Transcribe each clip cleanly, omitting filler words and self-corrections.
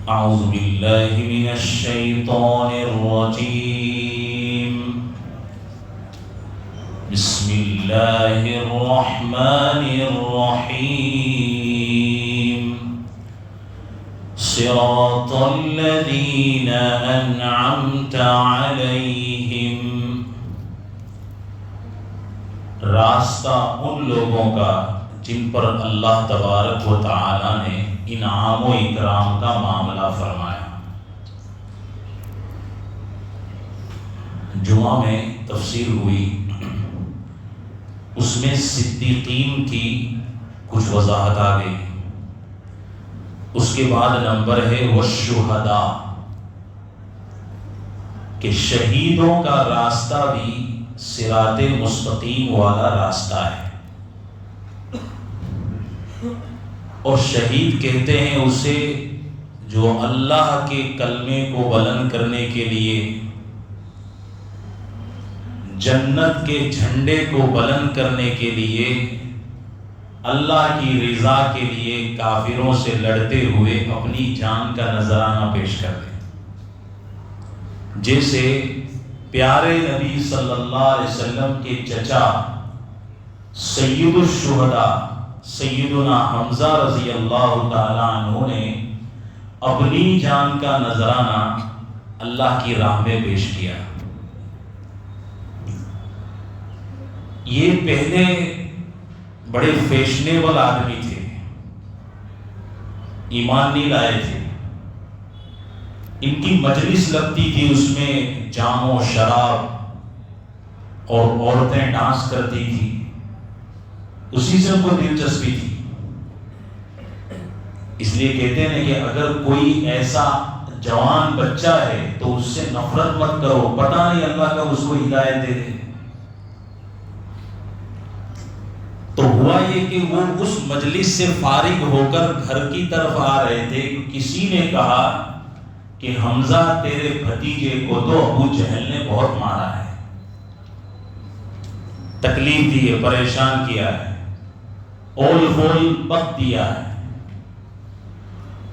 أعوذ بالله من الشيطان الرجيم. بسم الله الرحمن الرحيم. صراط الذين أنعمت عليهم. راستہ ان لوگوں کا جن پر اللہ تبارک و تعالی نے انعام و اکرام کا معاملہ فرمایا. جمعہ میں تفسیر ہوئی، اس میں صدیقین کی کچھ وضاحت آ گئی. اس کے بعد نمبر ہے والشہداء، کہ شہیدوں کا راستہ بھی صراط مستقیم والا راستہ ہے. اور شہید کہتے ہیں اسے جو اللہ کے کلمے کو بلند کرنے کے لیے، جنت کے جھنڈے کو بلند کرنے کے لیے، اللہ کی رضا کے لیے کافروں سے لڑتے ہوئے اپنی جان کا نذرانہ پیش کرتے. جیسے پیارے نبی صلی اللہ علیہ وسلم کے چچا سید الشہداء سیدنا حمزہ رضی اللہ تعالیٰ عنہ نے اپنی جان کا نذرانہ اللہ کی راہ میں پیش کیا. یہ پہلے بڑے فیشنیبل آدمی تھے، ایمان نہیں لائے تھے. ان کی مجلس لگتی تھی، اس میں جام و شراب اور عورتیں ڈانس کرتی تھی، اسی سے ان کو دلچسپی تھی. اس لیے کہتے ہیں کہ اگر کوئی ایسا جوان بچہ ہے تو اس سے نفرت مت کرو، پتہ نہیں اللہ کا اس کو ہدایت دے دے. تو ہوا یہ کہ وہ اس مجلس سے فارغ ہو کر گھر کی طرف آ رہے تھے، کسی نے کہا کہ حمزہ تیرے بھتیجے کو تو ابو جہل نے بہت مارا ہے، تکلیف دی ہے، پریشان کیا ہے، اول بول بک دیا ہے.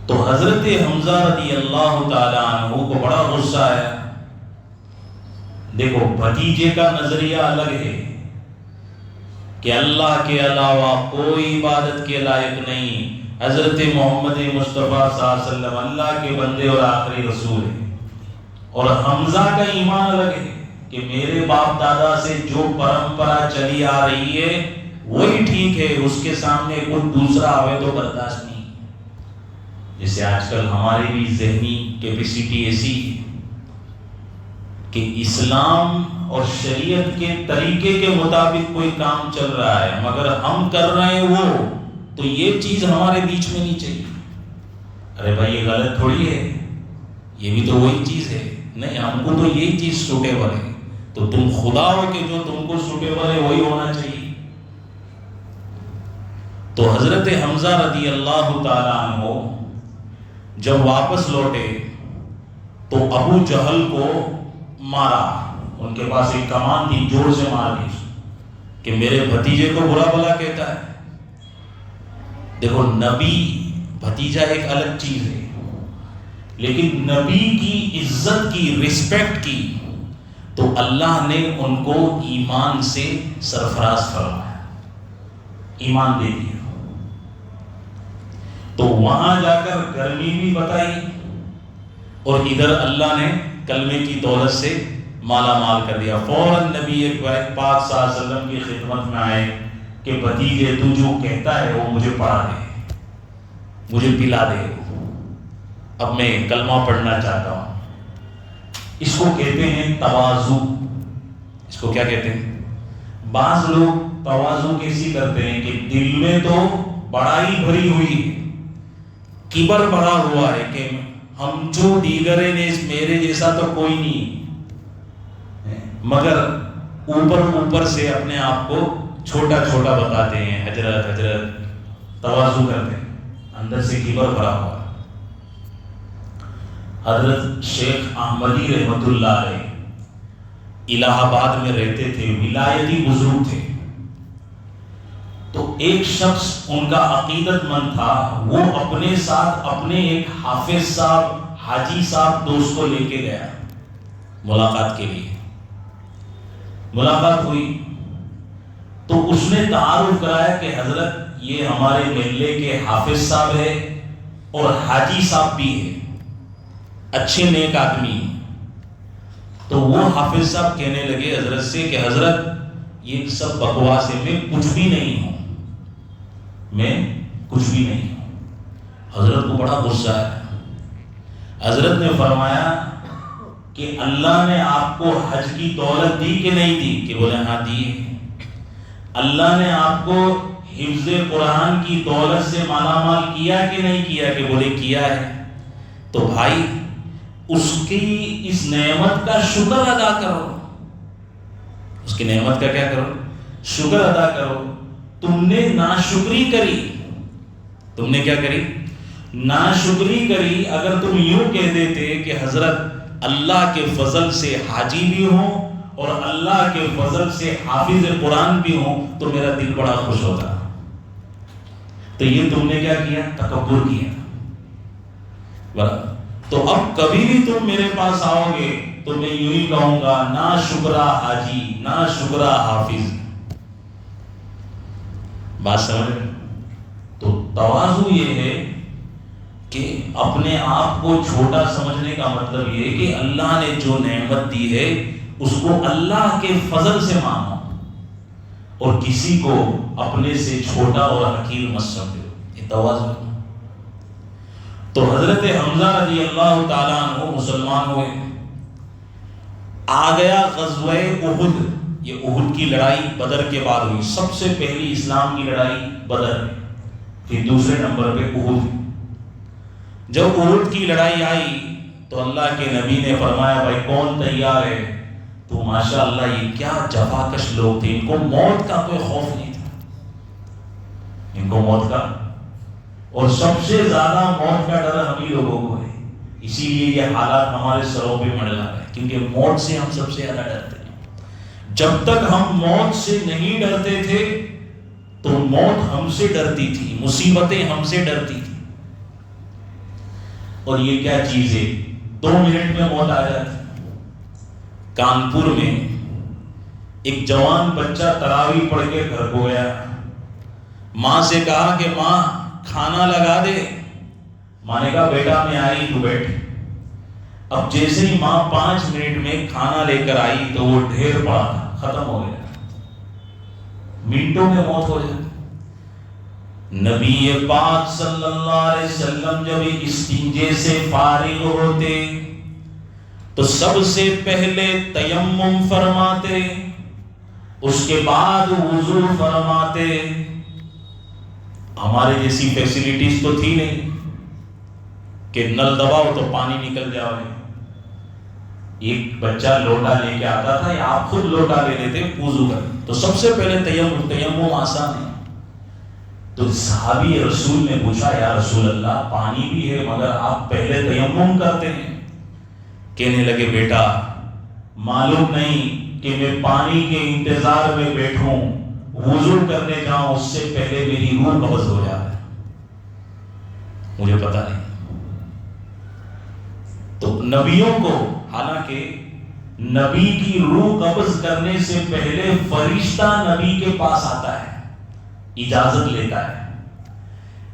تو حضرت حمزہ رضی اللہ تعالی عنہ کو بڑا غصہ آیا. دیکھو بھتیجے کا نظریہ الگ ہے کہ اللہ کے علاوہ کوئی عبادت کے لائق نہیں، حضرت محمد مصطفیٰ صلی اللہ علیہ وسلم اللہ کے بندے اور آخری رسول ہیں. اور حمزہ کا ایمان الگ ہے کہ میرے باپ دادا سے جو پرمپرا چلی آ رہی ہے وہی ٹھیک ہے، اس کے سامنے کوئی دوسرا آوے تو برداشت نہیں. جیسے آج کل ہماری بھی ذہنی کیپیسٹی ایسی ہے کہ اسلام اور شریعت کے طریقے کے مطابق کوئی کام چل رہا ہے مگر ہم کر رہے ہیں وہ، تو یہ چیز ہمارے بیچ میں نہیں چاہیے. ارے بھائی یہ غلط تھوڑی ہے، یہ بھی تو وہی چیز ہے. نہیں، ہم کو تو یہی چیز سوٹیبل ہے، تو تم خدا ہو کہ جو تم کو سوٹیبل ہے وہی ہونا چاہیے. تو حضرت حمزہ رضی اللہ تعالیٰ عنہ جب واپس لوٹے تو ابو جہل کو مارا. ان کے پاس ایک کمان تھی، جوڑ سے مار دی کہ میرے بھتیجے کو برا بھلا کہتا ہے. دیکھو نبی بھتیجا ایک الگ چیز ہے، لیکن نبی کی عزت کی، رسپیکٹ کی، تو اللہ نے ان کو ایمان سے سرفراز فرمایا، ایمان دے دیا. تو وہاں جا کر گرمی بھی بتائی اور ادھر اللہ نے کلمے کی دولت سے مالا مال کر دیا. فوراً نبی پاک صلی اللہ علیہ وسلم کی خدمت میں آئے کہ بھتیجے تو جو کہتا ہے وہ مجھے پڑھا دے، مجھے پلا دے، اب میں کلمہ پڑھنا چاہتا ہوں. اس کو کہتے ہیں تواضع. اس کو کیا کہتے ہیں؟ بعض لوگ تواضع کیسی کرتے ہیں کہ دل میں تو بڑائی بھری ہوئی ہے، کبر بھرا ہوا ہے کہ ہم جو دیگرے نے میرے جیسا تو کوئی نہیں، مگر اوپر سے اپنے آپ کو چھوٹا چھوٹا بتاتے ہیں، حضرت حضرت تواضع کرتے ہیں، اندر سے کبر بھرا ہوا. حضرت شیخ احمدی رحمت اللہ علیہ الہ آباد میں رہتے تھے، ولایتی بزرگ تھے. تو ایک شخص ان کا عقیدت مند تھا، وہ اپنے ساتھ اپنے ایک حافظ صاحب، حاجی صاحب دوست کو لے کے گیا ملاقات کے لیے۔ ملاقات ہوئی تو اس نے تعارف کرایا کہ حضرت یہ ہمارے محلے کے حافظ صاحب ہے اور حاجی صاحب بھی ہے، اچھے نیک آدمی ہیں۔ تو وہ حافظ صاحب کہنے لگے حضرت سے کہ حضرت یہ سب بکواس ہے، میں کچھ بھی نہیں ہوں، میں کچھ بھی نہیں ہوں۔ حضرت کو بڑا غصہ ہے۔ حضرت نے فرمایا کہ اللہ نے آپ کو حج کی دولت دی کہ نہیں دی؟ کہ بولے ہاں دی ہے۔ اللہ نے آپ کو حفظ قرآن کی دولت سے مالا مال کیا کہ نہیں کیا؟ کہ بولے کیا ہے۔ تو بھائی اس کی اس نعمت کا شکر ادا کرو، اس کی نعمت کا کیا کرو؟ شکر ادا کرو۔ تم نے ناشکری کری، تم نے کیا کری؟ ناشکری کری۔ اگر تم یوں کہہ دیتے کہ حضرت اللہ کے فضل سے حاجی بھی ہوں اور اللہ کے فضل سے حافظ قرآن بھی ہوں تو میرا دل بڑا خوش ہوتا۔ تو یہ تم نے کیا کیا؟ تکبر کیا۔ تو اب کبھی بھی تم میرے پاس آؤ گے تو میں یوں ہی کہوں گا نا شکرہ حاجی، نا شکرہ حافظ۔ بات سمجھ؟ تو تواضع یہ ہے کہ اپنے آپ کو چھوٹا سمجھنے کا مطلب یہ ہے کہ اللہ نے جو نعمت دی ہے اس کو اللہ کے فضل سے مانو اور کسی کو اپنے سے چھوٹا اور حقیر مت سمجھو، یہ تواضع ہے۔ تو حضرت حمزہ رضی اللہ تعالیٰ عنہ مسلمان ہوئے، آ گیا غزوہ احد۔ یہ احد کی لڑائی بدر کے بعد ہوئی، سب سے پہلی اسلام کی لڑائی بدر، پھر دوسرے نمبر پہ احد۔ جب احد کی لڑائی آئی تو اللہ کے نبی نے فرمایا بھائی کون تیار ہے؟ تو ماشاءاللہ یہ کیا جفاکش لوگ تھے، ان کو موت کا کوئی خوف نہیں تھا، ان کو موت کا، اور سب سے زیادہ موت کا ڈر ہم ہی لوگوں کو ہے، اسی لیے یہ حالات ہمارے سروں پہ منڈلا رہے ہیں، کیونکہ موت سے ہم سب سے زیادہ ڈرتے ہیں۔ جب تک ہم موت سے نہیں ڈرتے تھے تو موت ہم سے ڈرتی تھی، مصیبتیں ہم سے ڈرتی تھی۔ اور یہ کیا چیز ہے، 2 منٹ میں موت آ جاتی۔ کانپور میں ایک جوان بچہ تراویح پڑھ کے گھر کو گیا، ماں سے کہا کہ ماں کھانا لگا دے۔ ماں نے کہا بیٹا میں آئی، تو بیٹھ۔ اب جیسے ہی ماں 5 منٹ میں کھانا لے کر آئی تو وہ ڈھیر پڑا تھا، ختم ہو گیا، منٹوں میں موت ہو جاتی۔ نبی پاک صلی اللہ علیہ وسلم جب استنجے سے فارغ ہوتے تو سب سے پہلے تیمم فرماتے، اس کے بعد وضو فرماتے۔ ہمارے جیسی فیسیلیٹیز تو تھی نہیں کہ نل دباؤ تو پانی نکل جائے۔ ایک بچہ لوٹا لے کے آتا تھا یا آپ خود لوٹا لے لیتے وضو کر، تو سب سے پہلے تیمم آسان ہے۔ تو صحابی رسول نے پوچھا یا رسول اللہ پانی بھی ہے مگر آپ پہلے تیمم کرتے ہیں؟ کہنے لگے بیٹا معلوم نہیں کہ میں پانی کے انتظار میں بیٹھوں وضو کرنے جاؤں اس سے پہلے میری روح قبض ہو جائے، مجھے پتا نہیں۔ تو نبیوں کو، حالانکہ نبی کی روح قبض کرنے سے پہلے فرشتہ نبی کے پاس آتا ہے، اجازت لیتا ہے۔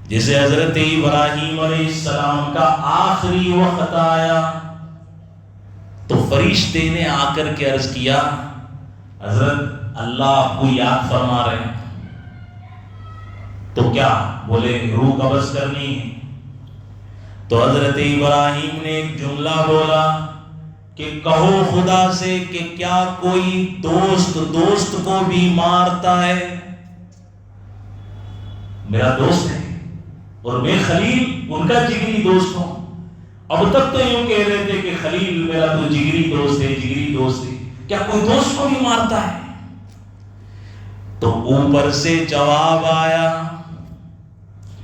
جیسے حضرت ابراہیم علیہ السلام کا آخری وقت آیا تو فرشتے نے آ کر کے عرض کیا حضرت اللہ آپ کو یاد فرما رہے ہیں، تو کیا؟ بولے روح قبض کرنی ہے۔ تو حضرت ابراہیم نے ایک جملہ بولا کہ کہو خدا سے کہ کیا کوئی دوست کو بھی مارتا ہے؟ میرا دوست ہے اور میں خلیل ان کا جگری دوست ہوں۔ اب تک تو یوں کہہ رہے تھے کہ خلیل میرا تو جگری دوست ہے، جگری دوست ہے، کیا کوئی دوست کو بھی مارتا ہے؟ تو اوپر سے جواب آیا،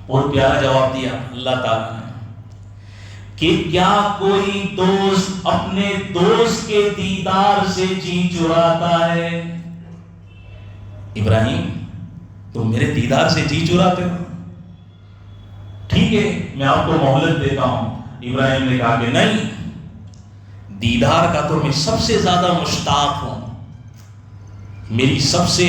اور پیارا جواب دیا اللہ تعالیٰ نے کہ کیا کوئی دوست اپنے دوست کے دیدار سے جی چراتا ہے؟ ابراہیم تم میرے دیدار سے جی چراتے ہو؟ ٹھیک ہے میں آپ کو مہلت دیتا ہوں۔ ابراہیم نے کہا کہ نہیں، دیدار کا تو میں سب سے زیادہ مشتاق ہوں، میری سب سے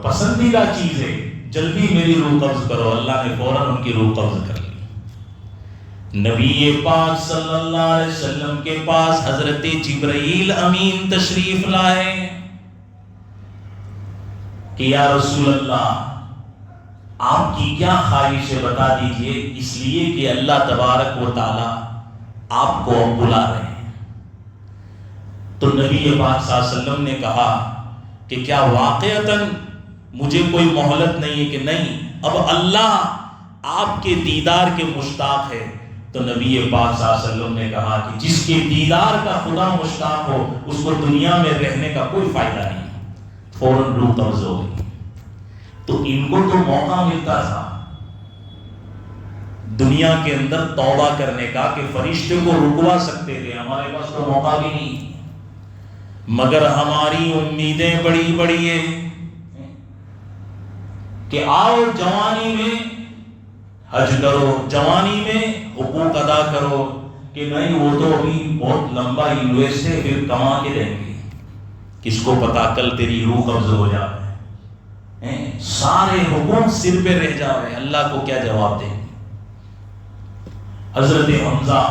پسندیدہ چیز ہے، جلدی میری روح قبض کرو۔ اللہ نے فوراً ان کی روح قبض کر لی۔ نبی پاک صلی اللہ علیہ وسلم کے پاس حضرت جبرائیل امین تشریف لائے کہ یا رسول اللہ آپ کی کیا خواہش ہے بتا دیجئے، اس لیے کہ اللہ تبارک و تعالی آپ کو اب بلا رہے ہیں۔ تو نبی پاک صلی اللہ علیہ وسلم نے کہا کہ کیا واقعتاً مجھے کوئی مہلت نہیں ہے؟ کہ نہیں، اب اللہ آپ کے دیدار کے مشتاق ہے۔ تو نبی پاک صلی اللہ علیہ وسلم نے کہا کہ جس کے دیدار کا خدا مشتاق ہو اس کو دنیا میں رہنے کا کوئی فائدہ نہیں۔ فوراً روح قبض ہو گئی۔ تو ان کو تو موقع ملتا تھا دنیا کے اندر توبہ کرنے کا کہ فرشتے کو رکوا سکتے تھے، ہمارے پاس تو موقع بھی نہیں، مگر ہماری امیدیں بڑی بڑی ہیں کہ آؤ جوانی میں حج کرو، جوانی میں حقوق ادا کرو، کہ نہیں وہ تو ابھی بہت لمبا یونیورسٹی ہے پھر کما کے دیں گے، کس کو پتا کل تیری روح قبض ہو جائے، سارے حقوق سر پہ رہ جاوے، اللہ کو کیا جواب دیں؟ حضرت حمزہ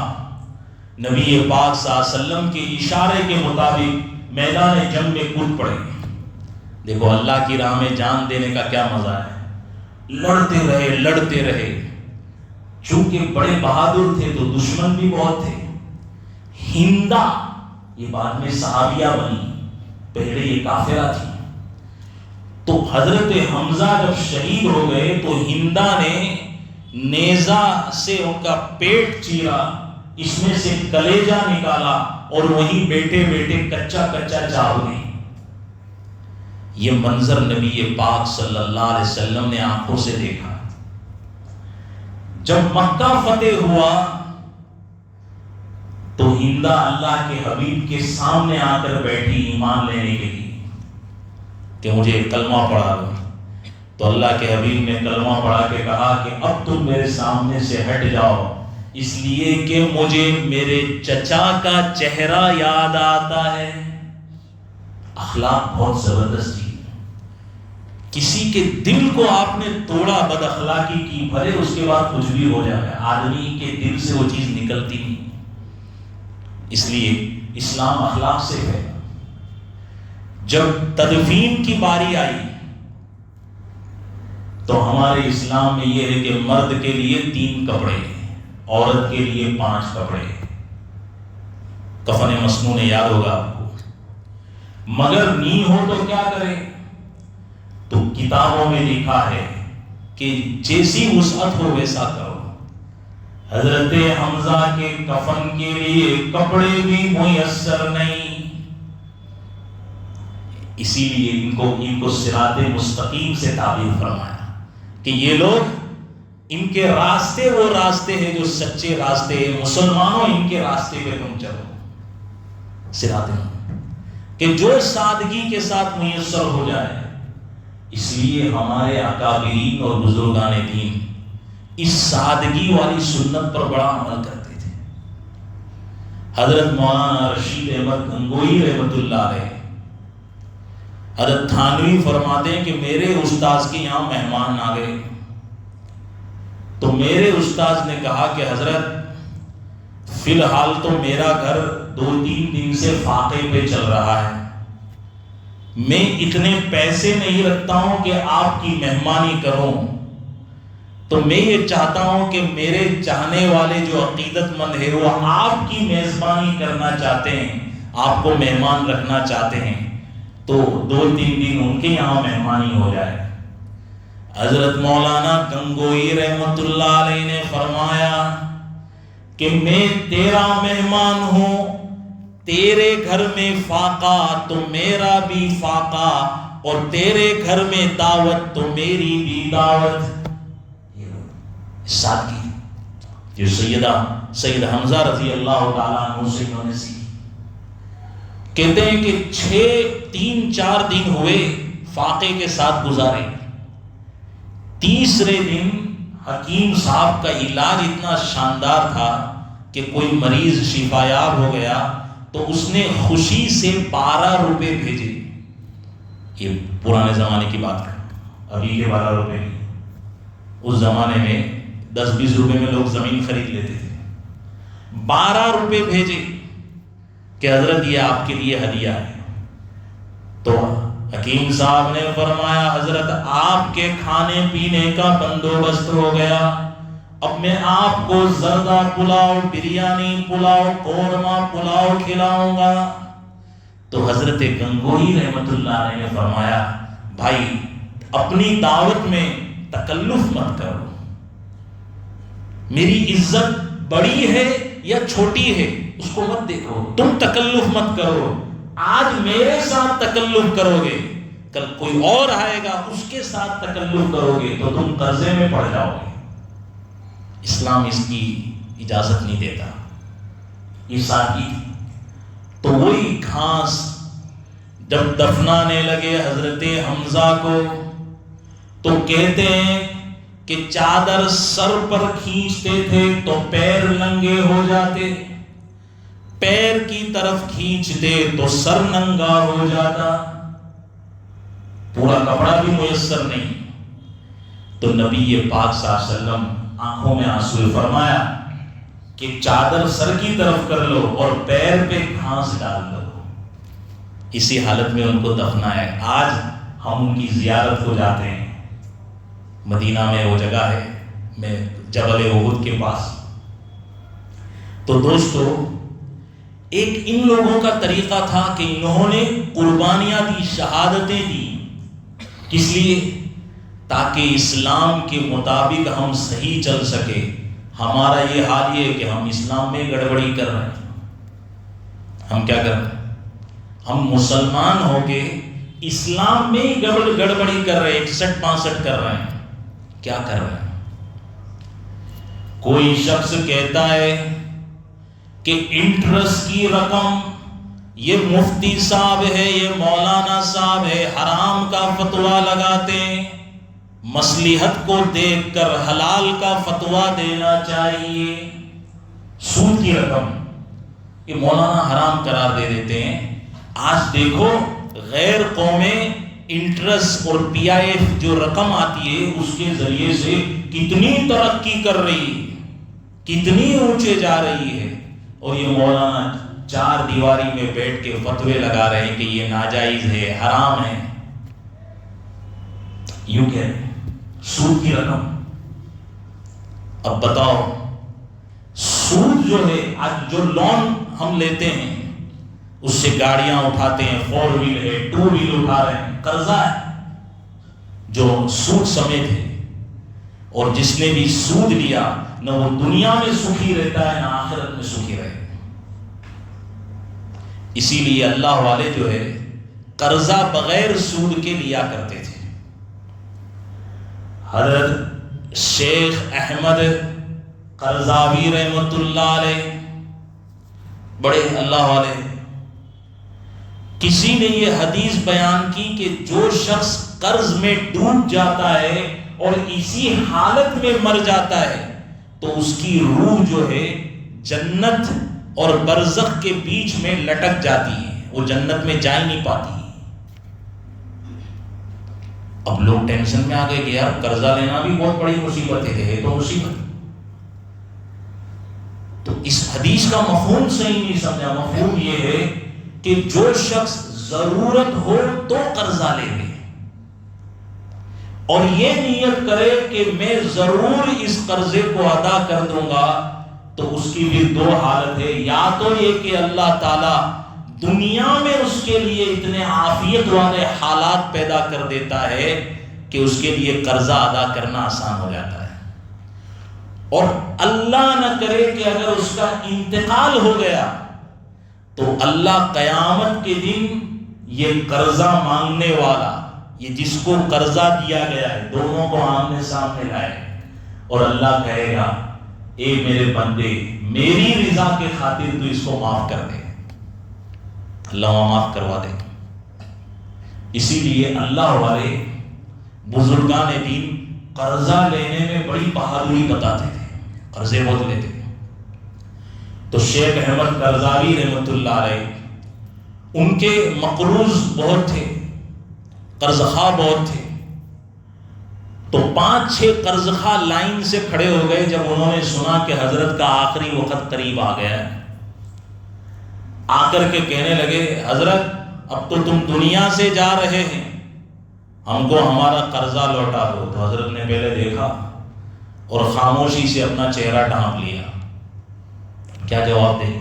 نبی پاک صلی اللہ علیہ وسلم کے اشارے کے مطابق میدان جنگ میں کود پڑے۔ دیکھو اللہ کی راہ میں جان دینے کا کیا مزہ ہے، لڑتے رہے، چونکہ بڑے بہادر تھے تو دشمن بھی بہت تھے۔ ہندا یہ بعد میں صحابیہ بنی، پہلے یہ کافرہ تھی۔ تو حضرت حمزہ جب شہید ہو گئے تو ہندا نے نیزہ سے ان کا پیٹ چیرا، اس میں سے کلیجہ نکالا اور وہیں بیٹے کچا چاو گئی۔ یہ منظر نبی پاک صلی اللہ علیہ وسلم نے آنکھوں سے دیکھا۔ جب مکہ فتح ہوا تو ہندا اللہ کے حبیب کے سامنے آ کر بیٹھی ایمان لینے کے لیے کہ مجھے کلمہ پڑھا دو۔ تو اللہ کے حبیب نے کلمہ پڑھا کے کہا کہ اب تم میرے سامنے سے ہٹ جاؤ، اس لیے کہ مجھے میرے چچا کا چہرہ یاد آتا ہے۔ اخلاق بہت زبردست تھی، کسی کے دل کو آپ نے توڑا، بد اخلاقی کی، بھلے اس کے بعد کچھ بھی ہو جائے، آدمی کے دل سے وہ چیز نکلتی نہیں۔ اس لیے اسلام اخلاق سے ہے۔ جب تدفین کی باری آئی تو ہمارے اسلام میں یہ ہے کہ مرد کے لیے 3 کپڑے، عورت کے لیے 5 کپڑے، کفن مسنون یاد ہوگا آپ کو۔ مگر نہیں ہو تو کیا کرے؟ تو کتابوں میں لکھا ہے کہ جیسی وسعت ہو ویسا کرو۔ حضرت حمزہ کے کفن کے لیے کپڑے بھی میسر نہیں، اسی لیے ان کو صراط مستقیم سے تعبیر فرمایا کہ یہ لوگ، ان کے راستے وہ راستے ہیں جو سچے راستے ہیں، مسلمانوں ان کے راستے پہ تم چلو، صراط کہ جو سادگی کے ساتھ میسر ہو جائے۔ اس لیے ہمارے اکابرین اور بزرگان دین اس سادگی والی سنت پر بڑا عمل کرتے تھے۔ حضرت مولانا رشید احمد گنگوئی رحمۃ اللہ علیہ، حضرت تھانوی فرماتے ہیں کہ میرے استاذ کے یہاں مہمان آ گئے تو میرے استاذ نے کہا کہ حضرت فی الحال تو میرا گھر 2-3 دن سے فاقے پہ چل رہا ہے، میں اتنے پیسے نہیں رکھتا ہوں کہ آپ کی مہمانی کروں، تو میں یہ چاہتا ہوں کہ میرے چاہنے والے جو عقیدت مند ہے وہ آپ کی میزبانی کرنا چاہتے ہیں، آپ کو مہمان رکھنا چاہتے ہیں، تو 2-3 دن ان کے یہاں مہمانی ہو جائے۔ حضرت مولانا گنگوئی رحمت اللہ علیہ نے فرمایا کہ میں تیرا مہمان ہوں، تیرے گھر میں فاقہ تو میرا بھی فاقہ، اور تیرے گھر میں دعوت تو میری بھی دعوت۔ سادگی جو سید حمزہ رضی اللہ تعالیٰ عنہ سے انہوں نے سیکھی۔ کہتے ہیں کہ 3-4 دن ہوئے فاقے کے ساتھ گزارے، تیسرے دن حکیم صاحب کا علاج اتنا شاندار تھا کہ کوئی مریض شفا یاب ہو گیا تو اس نے خوشی سے 12 روپے بھیجے. یہ پرانے زمانے کی بات ہے, ابھی کے 12 روپے نہیں. اس زمانے میں 10-20 روپے میں لوگ زمین خرید لیتے تھے. 12 روپے بھیجے کہ حضرت یہ آپ کے لیے ہدیہ ہے. تو حکیم صاحب نے فرمایا حضرت آپ کے کھانے پینے کا بندوبست ہو گیا, اب میں آپ کو زردہ پلاؤ, بریانی پلاؤ, قورمہ پلاؤ کھلاؤں گا. تو حضرت گنگوہی رحمت اللہ علیہ نے فرمایا بھائی اپنی دعوت میں تکلف مت کرو, میری عزت بڑی ہے یا چھوٹی ہے اس کو مت دیکھو, تم تکلف مت کرو. آج میرے ساتھ تکلف کرو گے, کل کوئی اور آئے گا اس کے ساتھ تکلف کرو گے تو تم قرضے میں پڑ جاؤ گے. اسلام اس کی اجازت نہیں دیتا. یہ سادگی تھی. تو وہی گھاس جب دفنانے لگے حضرت حمزہ کو تو کہتے ہیں کہ چادر سر پر کھینچتے تھے تو پیر ننگے ہو جاتے, پیر کی طرف کھینچتے تو سر ننگا ہو جاتا, پورا کپڑا بھی میسر نہیں. تو نبی پاک صلی اللہ علیہ وسلم آنکھوں میں آنسو فرمایا کہ چادر سر کی طرف کر لو اور پیر پہ گھاس ڈال دو. اسی حالت میں ان کو دفنایا. آج ہم ان کی زیارت کو جاتے ہیں, مدینہ میں وہ جگہ ہے میں جبل احد کے پاس. تو دوستو ایک ان لوگوں کا طریقہ تھا کہ انہوں نے قربانیاں دی, شہادتیں دی. کس لیے؟ تاکہ اسلام کے مطابق ہم صحیح چل سکے. ہمارا یہ حال یہ ہے کہ ہم اسلام میں گڑبڑی کر رہے ہیں. ہم کیا کر رہے ہیں؟ ہم مسلمان ہو کے اسلام میں ہی گڑبڑی کر رہے ہیں, 61-62 کر رہے ہیں. کیا کر رہے ہیں؟ کوئی شخص کہتا ہے کہ انٹرسٹ کی رقم یہ مفتی صاحب ہے, یہ مولانا صاحب ہے, حرام کا فتویٰ لگاتے ہیں, مصلحت کو دیکھ کر حلال کا فتویٰ دینا چاہیے. سود کی رقم یہ مولانا حرام قرار دے دیتے ہیں. آج دیکھو غیر قومیں انٹرسٹ اور پی آئی ایف جو رقم آتی ہے اس کے ذریعے سے کتنی ترقی کر رہی ہے, کتنی اونچے جا رہی ہے. اور یہ مولانا 4 دیواری میں بیٹھ کے فتوے لگا رہے ہیں کہ یہ ناجائز ہے, حرام ہے. یوں کہہ رہے ہیں سود کی رقم. اب بتاؤ سود جو ہے, آج جو لون ہم لیتے ہیں اس سے گاڑیاں اٹھاتے ہیں, 4 ویل ہے, 2 ویل اٹھا رہے ہیں, قرضہ ہے جو سود سمیت ہے. اور جس نے بھی سود لیا نہ وہ دنیا میں سکھی رہتا ہے نہ آخرت میں سکھی رہے. اسی لیے اللہ والے جو ہے قرضہ بغیر سود کے لیا کرتے تھے. حضرت شیخ احمد قرضاوی رحمت اللہ علیہ بڑے اللہ والے, کسی نے یہ حدیث بیان کی کہ جو شخص قرض میں ڈوب جاتا ہے اور اسی حالت میں مر جاتا ہے تو اس کی روح جو ہے جنت اور برزخ کے بیچ میں لٹک جاتی ہے, وہ جنت میں جا ہی نہیں پاتی. اب لوگ ٹینشن میں آ گئے کہ یار قرضہ لینا بھی بہت بڑی مصیبت ہے تو مصیبت. تو اس حدیث کا مفہوم صحیح نہیں سمجھا. مفہوم یہ ہے کہ جو شخص ضرورت ہو تو قرضہ لے لے اور یہ نیت کرے کہ میں ضرور اس قرضے کو ادا کر دوں گا, تو اس کی بھی 2 حالت ہے. یا تو یہ کہ اللہ تعالی دنیا میں اس کے لیے اتنے عافیت والے حالات پیدا کر دیتا ہے کہ اس کے لیے قرضہ ادا کرنا آسان ہو جاتا ہے, اور اللہ نہ کرے کہ اگر اس کا انتقال ہو گیا تو اللہ قیامت کے دن یہ قرضہ مانگنے والا, یہ جس کو قرضہ دیا گیا ہے, دونوں کو آمنے سامنے لائے اور اللہ کہے گا اے میرے بندے میری رضا کے خاطر تو اس کو معاف کر دے. اللہ معاف کروا دے. اسی لیے اللہ والے بزرگان دین قرضہ لینے میں بڑی بہادری بتاتے تھے، قرضے بہت لیتے تھے۔ تو شیخ احمد قرضاوی رحمۃ اللہ علیہ، ان کے مقروض بہت تھے، قرض خواہ بہت تھے، تو 5-6 قرض خواہ لائن سے کھڑے ہو گئے جب انہوں نے سنا کہ حضرت کا آخری وقت قریب آ گیا ہے۔ آ کر کے کہنے لگے حضرت اب تو تم دنیا سے جا رہے ہیں، ہم کو ہمارا قرضہ لوٹا دو۔ تو حضرت نے پہلے دیکھا اور خاموشی سے اپنا چہرہ ڈھانپ لیا، کیا جواب دیں؟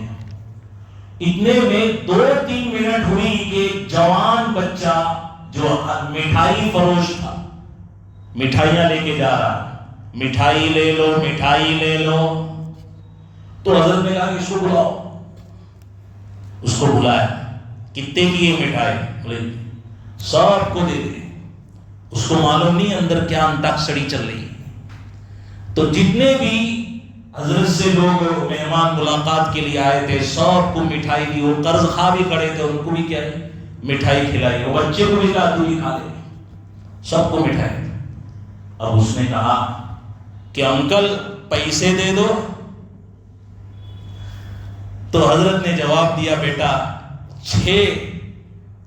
اتنے میں 2-3 منٹ ہوئی کہ جوان بچہ جو مٹھائی فروش تھا، مٹھائیاں لے کے جا رہا، مٹھائی لے لو مٹھائی لے لو۔ تو حضرت نے کہا کہ اس کو بلاؤ، اس کو بلایا، کتنے کی یہ مٹھائی؟ بولے سب کو دے دے۔ اس کو معلوم نہیں اندر کیا انتاکشری چل رہی ہے۔ تو جتنے بھی حضرت سے لوگ مہمان ملاقات کے لیے آئے تھے سب کو مٹھائی دی، وہ قرض خواہ بھی کھڑے تھے ان کو بھی کیا ہے مٹھائی کھلائی، وہ بچے کو بھی کہا تو بھی کھا لے، سب کو مٹھائی۔ اب اس نے کہا کہ انکل پیسے دے دو۔ تو حضرت نے جواب دیا بیٹا 6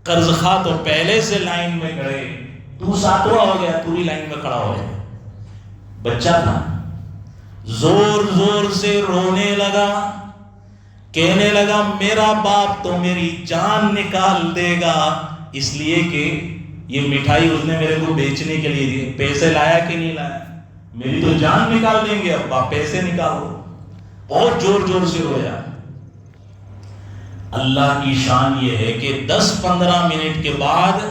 قرض خواہ تو پہلے سے لائن میں کھڑے، تو 7واں ہو گیا، تو بھی لائن میں کھڑا ہو گیا۔ بچہ تھا، زور زور سے رونے لگا، کہنے لگا میرا باپ تو میری جان نکال دے گا، اس لیے کہ یہ مٹھائی اس نے میرے کو بیچنے کے لیے دی، پیسے لایا کہ نہیں لایا، میری تو جان نکال دیں گے، ابا پیسے نکالو۔ بہت زور زور سے رویا۔ اللہ کی شان یہ ہے کہ 10-15 منٹ کے بعد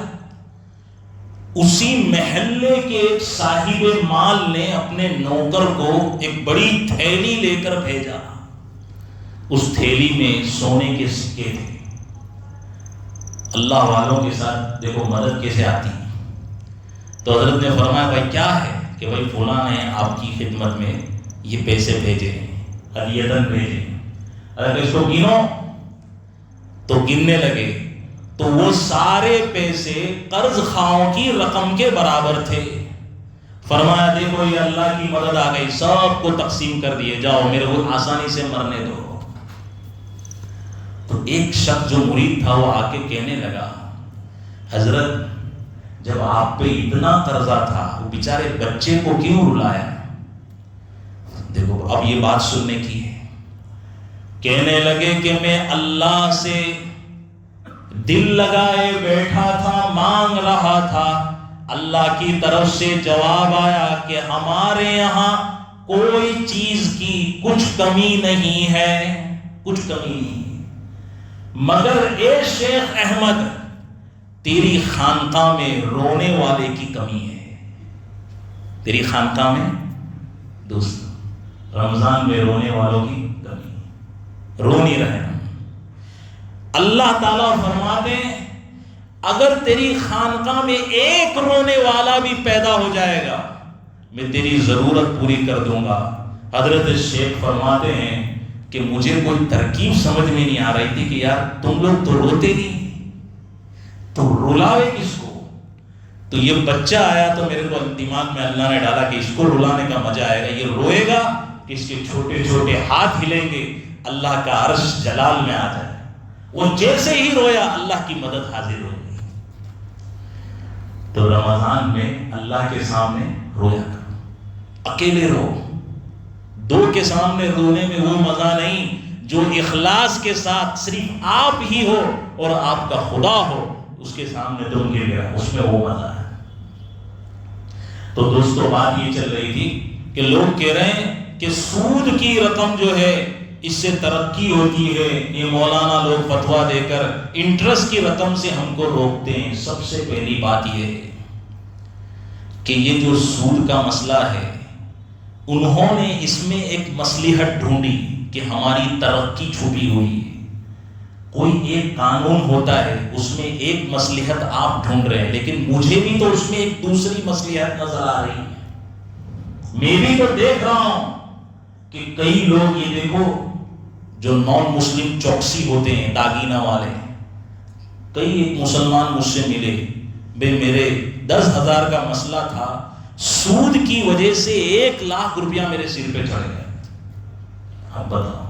اسی محلے کے ایک صاحب مال نے اپنے نوکر کو ایک بڑی تھیلی لے کر بھیجا، اس تھیلی میں سونے کے سکے تھے۔ اللہ والوں کے ساتھ دیکھو مدد کیسے آتی ہے۔ تو حضرت نے فرمایا بھائی کیا ہے؟ کہ بھائی فلاں نے آپ کی خدمت میں یہ پیسے بھیجے ہیں، ہدیتاً بھیجے ہیں، اگر اس کو گنو۔ تو گننے لگے تو وہ سارے پیسے قرض خواہوں کی رقم کے برابر تھے۔ فرمایا دیکھو یہ اللہ کی مدد آ گئی، سب کو تقسیم کر دیے، جاؤ میرے کو آسانی سے مرنے دو۔ تو ایک شخص جو مرید تھا وہ آ کے کہنے لگا حضرت جب آپ پہ اتنا قرضہ تھا وہ بیچارے بچے کو کیوں رلایا؟ دیکھو اب یہ بات سننے کی ہے۔ کہنے لگے کہ میں اللہ سے دل لگائے بیٹھا تھا، مانگ رہا تھا، اللہ کی طرف سے جواب آیا کہ ہمارے یہاں کوئی چیز کی کچھ کمی نہیں ہے، کچھ کمی نہیں، مگر اے شیخ احمد تیری خانقاہ میں رونے والے کی کمی ہے۔ تیری خانقاہ میں دوست رمضان میں رونے والوں کی کمی، رو نہیں رہے۔ اللہ تعالیٰ فرماتے ہیں اگر تیری خانقاہ میں ایک رونے والا بھی پیدا ہو جائے گا میں تیری ضرورت پوری کر دوں گا۔ حضرت شیخ فرماتے ہیں کہ مجھے کوئی ترکیب سمجھ میں نہیں آ رہی تھی کہ یار تم لوگ تو روتے نہیں تو رلاوے کس کو؟ تو یہ بچہ آیا تو میرے کو دماغ میں اللہ نے ڈالا کہ اس کو رلانے کا مزہ آئے گا، یہ روئے گا کہ اس کے چھوٹے چھوٹے ہاتھ ہلیں گے، اللہ کا عرش جلال میں آ جائے۔ وہ جیسے ہی رویا اللہ کی مدد حاضر ہو گئی۔ تو رمضان میں اللہ کے سامنے رویا کرو، اکیلے رو، دو کے سامنے رونے میں وہ مزہ نہیں جو اخلاص کے ساتھ صرف آپ ہی ہو اور آپ کا خدا ہو اس کے سامنے تم گر گیا، اس میں وہ مزہ ہے۔ تو دوستو بات یہ چل رہی تھی کہ لوگ کہہ رہے ہیں کہ سود کی رقم جو ہے اس سے ترقی ہوتی ہے، یہ مولانا لوگ فتویٰ دے کر انٹرسٹ کی رقم سے ہم کو روکتے ہیں۔ سب سے پہلی بات یہ ہے کہ یہ جو سود کا مسئلہ ہے انہوں نے اس میں ایک مصلحت ڈھونڈی کہ ہماری ترقی چھپی ہوئی ہے۔ کوئی ایک قانون ہوتا ہے اس میں ایک مصلحت آپ ڈھونڈ رہے ہیں، لیکن مجھے بھی تو اس میں ایک دوسری مصلحت نظر آ رہی ہے۔ میں بھی تو دیکھ رہا ہوں کہ کئی لوگ یہ دیکھو جو نان مسلم چوکسی ہوتے ہیں داگینہ والے، کئی ایک مسلمان مجھ سے ملے، بے میرے 10,000 کا مسئلہ تھا، سود کی وجہ سے 1,00,000 روپیہ میرے سر پہ چڑھ گیا. اب بتاؤ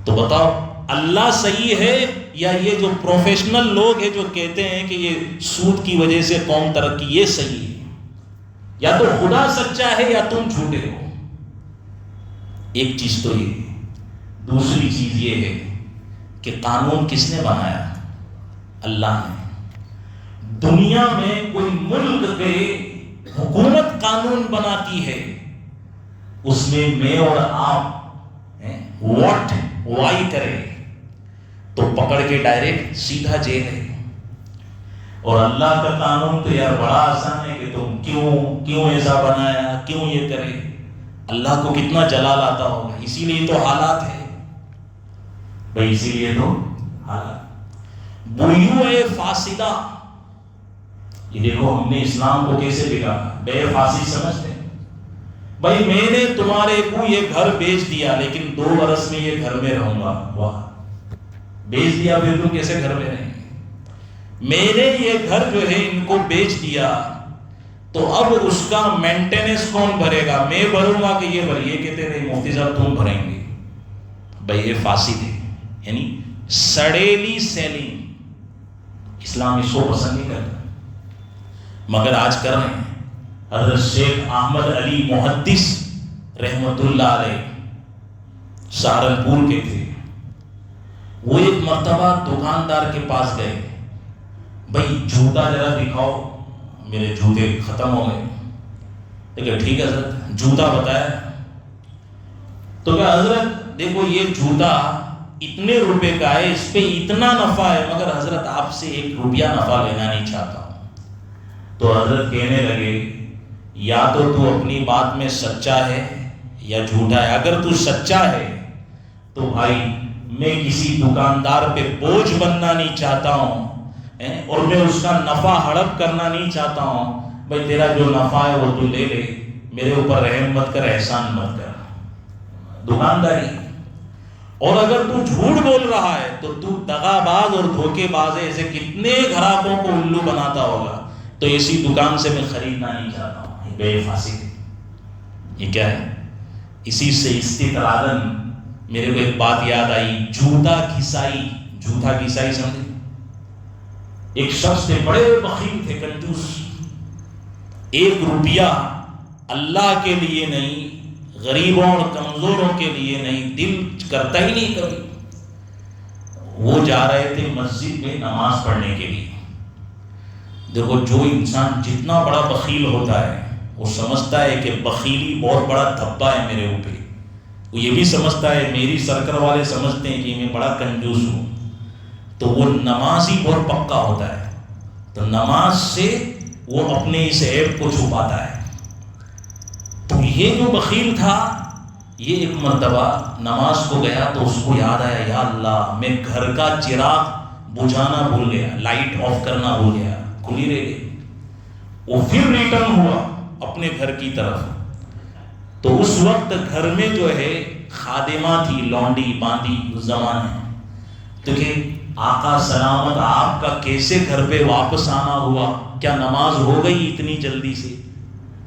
تو بتاؤ اللہ صحیح ہے یا یہ جو پروفیشنل لوگ ہیں جو کہتے ہیں کہ یہ سود کی وجہ سے قوم ترقی، یہ صحیح ہے؟ یا تو خدا سچا ہے یا تم جھوٹے ہو. ایک چیز تو یہ ہے. دوسری چیز یہ ہے کہ قانون کس نے بنایا؟ اللہ نے. دنیا میں کوئی ملک کے حکومت قانون بناتی ہے، اس میں اور آپ ووٹ وائی کرے تو پکڑ کے ڈائریکٹ سیدھا جیل ہے. اور اللہ کا قانون تو یار بڑا آسان ہے کہ تم کیوں ایسا بنایا، کیوں یہ کرے. اللہ کو کتنا جلال آتا ہوگا. اسی لیے تو حالات ہے بھائی، اسی لیے تو حالات. بیوع فاسدہ، یہ دیکھو ہم نے اسلام کو کیسے بگاڑا. بے فاسد سمجھتے ہیں بھائی میں نے تمہارے کو یہ گھر بیچ دیا لیکن 2 برس میں یہ گھر میں رہوں گا. واہ، بیچ دیا پھر تم کیسے گھر میں رہیں گے؟ میں نے یہ گھر جو ہے ان کو بیچ دیا تو اب اس کا مینٹیننس کون بھرے گا؟ میں بھروں گا کہ یہ بھر؟ یہ کہتے ہیں مفتی صاحب تم بھریں گے. بھائی یہ فاسد ہے، یعنی سڑیلی سیلنگ. اسلام اس کو پسند نہیں کرتا مگر آج کر رہے ہیں. حضرت شیخ احمد علی محدث رحمت اللہ علیہ سہارنپور کے تھے. وہ ایک مرتبہ دکاندار کے پاس گئے. بھائی جوتا ذرا دکھاؤ، میرے جوتے ختم ہو گئے. لیکن ٹھیک ہے حضرت، جوتا بتایا. تو کہا حضرت دیکھو یہ جوتا اتنے روپے کا ہے، اس پہ اتنا نفع ہے، مگر حضرت آپ سے 1 روپیہ نفع لینا نہیں چاہتا ہوں. تو حضرت کہنے لگے یا تو اپنی بات میں سچا ہے یا جھوٹا ہے. اگر تو سچا ہے تو بھائی میں کسی دکاندار پہ بوجھ بننا نہیں چاہتا ہوں اور میں اس کا نفع ہڑپ کرنا نہیں چاہتا ہوں. بھائی تیرا جو نفع ہے وہ تو لے لے، میرے اوپر رحم مت کر، احسان مت کر. دکانداری. اور اگر تو جھوٹ بول رہا ہے تو تو دغا باز اور دھوکے باز ہے. ایسے کتنے گھراکوں کو الو بناتا ہوگا. تو ایسی دکان سے میں خریدنا نہیں چاہتا ہوں. بے فاسد. یہ کیا ہے؟ اسی سے استطرادن میرے کو ایک بات یاد آئی. جوتا گھسائی. جوتا گھسائی سمجھے؟ ایک شخص تھے بڑے بخیل تھے، کنجوس. 1 روپیہ اللہ کے لیے نہیں، غریبوں اور کمزوروں کے لیے نہیں، دل کرتا ہی نہیں کبھی. وہ جا رہے تھے مسجد میں نماز پڑھنے کے لیے. دیکھو جو انسان جتنا بڑا بخیل ہوتا ہے وہ سمجھتا ہے کہ بخیلی بہت بڑا دھبا ہے میرے اوپر. وہ یہ بھی سمجھتا ہے، میری سرکل والے سمجھتے ہیں کہ میں بڑا کنجوس ہوں. تو وہ نماز ہی بہت پکا ہوتا ہے، تو نماز سے وہ اپنے اس عیب کو چھپاتا ہے. تو یہ جو بخیل تھا یہ ایک مرتبہ نماز کو گیا تو اس کو یاد آیا یا اللہ میں گھر کا چراغ بجھانا بھول گیا، لائٹ آف کرنا بھول گیا، کھلی رہ گئی. وہ پھر ریٹرن ہوا اپنے گھر کی طرف. تو اس وقت گھر میں جو ہے خادمہ تھی، لونڈی باندی اس زمانے. تو کہ آقا سلامت آپ کا کیسے گھر پہ واپس آنا ہوا؟ کیا نماز ہو گئی اتنی جلدی سے؟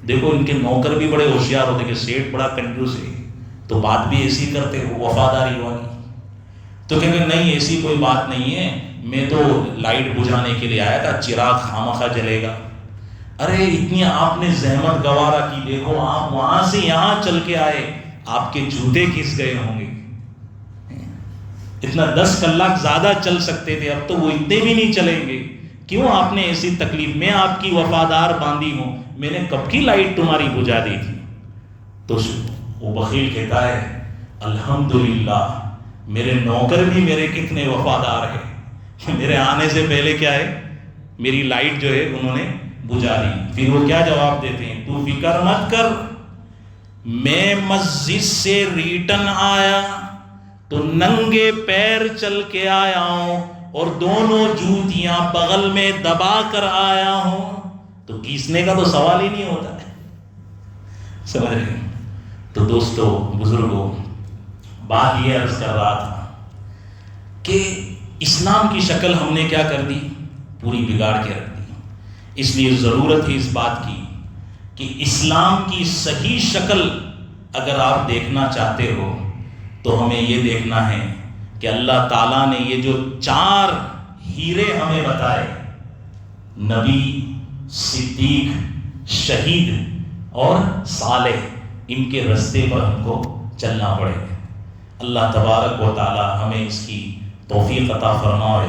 دیکھو ان کے نوکر بھی بڑے ہوشیار ہوتے کہ سیٹ بڑا کنجوس ہے تو بات بھی ایسی کرتے ہو وفاداری والی. تو کہ نہیں ایسی کوئی بات نہیں ہے، میں تو لائٹ بجھانے کے لیے آیا تھا، چراغ خامخواہ جلے گا. ارے اتنی آپ نے زحمت گوارا کی، دیکھو آپ وہاں سے یہاں چل کے آئے، آپ کے جوتے کس گئے ہوں گے. اتنا 10 کلاک زیادہ چل سکتے تھے، اب تو وہ اتنے بھی نہیں چلیں گے. کیوں آپ نے ایسی تکلیف؟ میں آپ کی وفادار باندی ہوں، میں نے کب کی لائٹ تمہاری بجھا دی تھی. تو وہ بخیل کہتا ہے الحمدللہ میرے نوکر بھی میرے کتنے وفادار ہیں، میرے آنے سے پہلے کیا ہے میری لائٹ جو ہے انہوں نے بجھا دی. پھر وہ کیا جواب دیتے ہیں؟ تو فکر مت کر، میں مسجد سے ریٹن آیا تو ننگے پیر چل کے آیا ہوں اور دونوں جوتیاں بغل میں دبا کر آیا ہوں. تو گھیسنے کا تو سوال ہی نہیں ہوتا ہے. سمجھ رہے ہیں؟ تو دوستو بزرگوں، بات یہ عرض کر رہا تھا کہ اسلام کی شکل ہم نے کیا کر دی؟ پوری بگاڑ کے رکھ دی. اس لیے ضرورت ہے اس بات کی کہ اسلام کی صحیح شکل اگر آپ دیکھنا چاہتے ہو تو ہمیں یہ دیکھنا ہے کہ اللہ تعالیٰ نے یہ جو 4 ہیرے ہمیں بتائے، نبی، صدیق، شہید اور صالح، ان کے راستے پر ہم کو چلنا پڑے گا۔ اللہ تبارک و تعالی ہمیں اس کی توفیق عطا فرمائے۔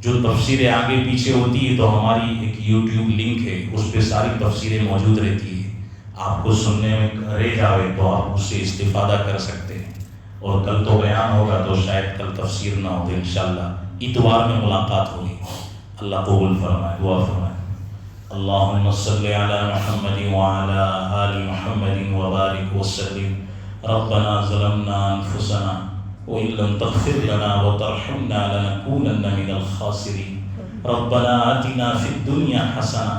جو تفسیریں آگے پیچھے ہوتی ہے تو ہماری ایک یوٹیوب لنک ہے، اس پہ ساری تفسیریں موجود رہتی ہے، آپ کو سننے میں رہ جاوے تو آپ اس سے استفادہ کر سکتے ہیں۔ اور کل تو بیان ہوگا تو شاید کل تفسیر نہ ہو، انشاءاللہ اتوار میں ملاقات ہوگی۔ اللہ قبول فرمائے، دعا فرمائے۔ اللہم صلی علی محمد وعلی آل محمد وبارک وسلم۔ ربنا ظلمنا انفسنا وإن لم تغفر لنا وترحمنا لنكونن من الخاسرين ربنا آتنا في الدنيا حسنة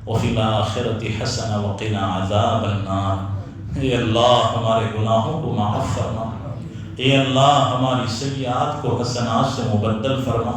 وفي الآخرة حسنة وقنا عذاب النار۔ اے اللہ ہمارے گناہوں کو معاف فرما، اے اللہ ہماری سیئات کو حسنات سے مبدل فرما۔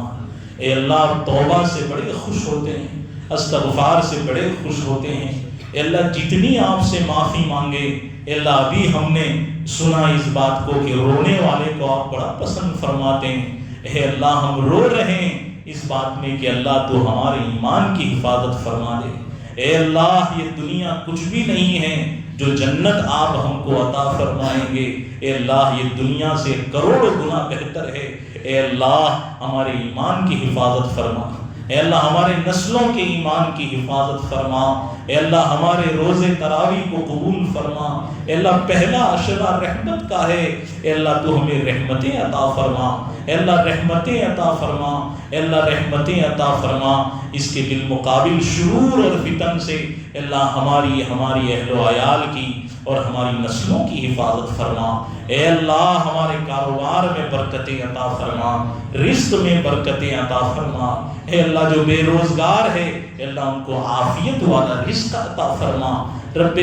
اے اللہ توبہ سے بڑے خوش ہوتے ہیں، استغفار سے بڑے خوش ہوتے ہیں۔ اے اللہ جتنی آپ سے معافی مانگے، اے اللہ ابھی ہم نے سنا اس بات کو کہ رونے والے کو آپ بڑا پسند فرماتے ہیں۔ اے اللہ ہم رو رہے ہیں اس بات میں کہ اللہ تو ہمارے ایمان کی حفاظت فرما دے۔ اے اللہ یہ دنیا کچھ بھی نہیں ہے جو جنت آپ ہم کو عطا فرمائیں گے۔ اے اللہ یہ دنیا سے کروڑ گنا بہتر ہے۔ اے اللہ ہمارے ایمان کی حفاظت فرما، اے اللہ ہمارے نسلوں کے ایمان کی حفاظت فرما۔ اے اللہ ہمارے روزے تراویح کو قبول فرما۔ اے اللہ پہلا عشرہ رحمت کا ہے، اے اللہ تو ہمیں رحمتیں عطا فرما، اے اللہ رحمتیں عطا فرما، اے اللہ رحمتیں عطا فرما۔ اس کے بالمقابل شرور اور فتن سے اے اللہ ہماری اہل و عیال کی اور ہماری نسلوں کی حفاظت فرما۔ اے اللہ ہمارے کاروبار میں برکتیں عطا فرما، رزق میں برکتیں عطا فرما۔ اے اللہ جو بے روزگار ہے اے اللہ ان کو عافیت والا رزق عطا فرما۔ رب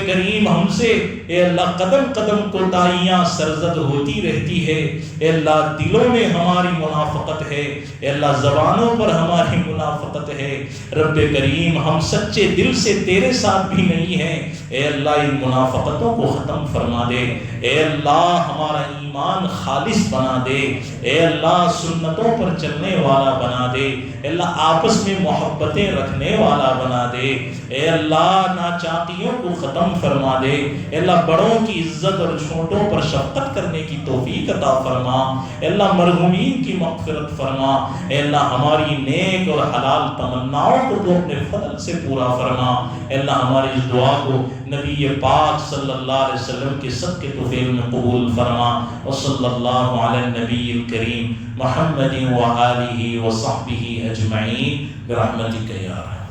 کریم ہم سے اے اللہ قدم قدم کوتاہیاں سرزد ہوتی رہتی ہے۔ اے اللہ دلوں میں ہماری منافقت ہے، اے اللہ زبانوں پر ہماری منافقت ہے۔ رب کریم ہم سچے دل سے تیرے ساتھ بھی نہیں ہیں، اے اللہ ان منافقتوں کو ختم فرما دے۔ اے اللہ ہمارا ایمان خالص بنا دے، اے اللہ سنتوں پر چلنے والا بنا دے، اے اللہ آپس میں محبتیں رکھنے والا بنا دے۔ اے اللہ ناچاقیوں کو ختم فرما دے، اے اللہ بڑوں کی عزت اور چھوٹوں پر شفقت کرنے کی توفیق عطا فرما۔ اے اللہ مرحومین کی مغفرت فرما۔ اے اللہ ہماری نیک اور حلال تمناؤں کو تو اپنے فضل سے پورا فرما۔ اے اللہ ہماری اس دعا کو نبی پاک صلی اللہ علیہ وسلم کے صدقے طفیل میں قبول فرما۔ وصلی اللہ علی النبی الکریم محمد وآلہ وصحبہ اجمعین برحمتک یا ارحم۔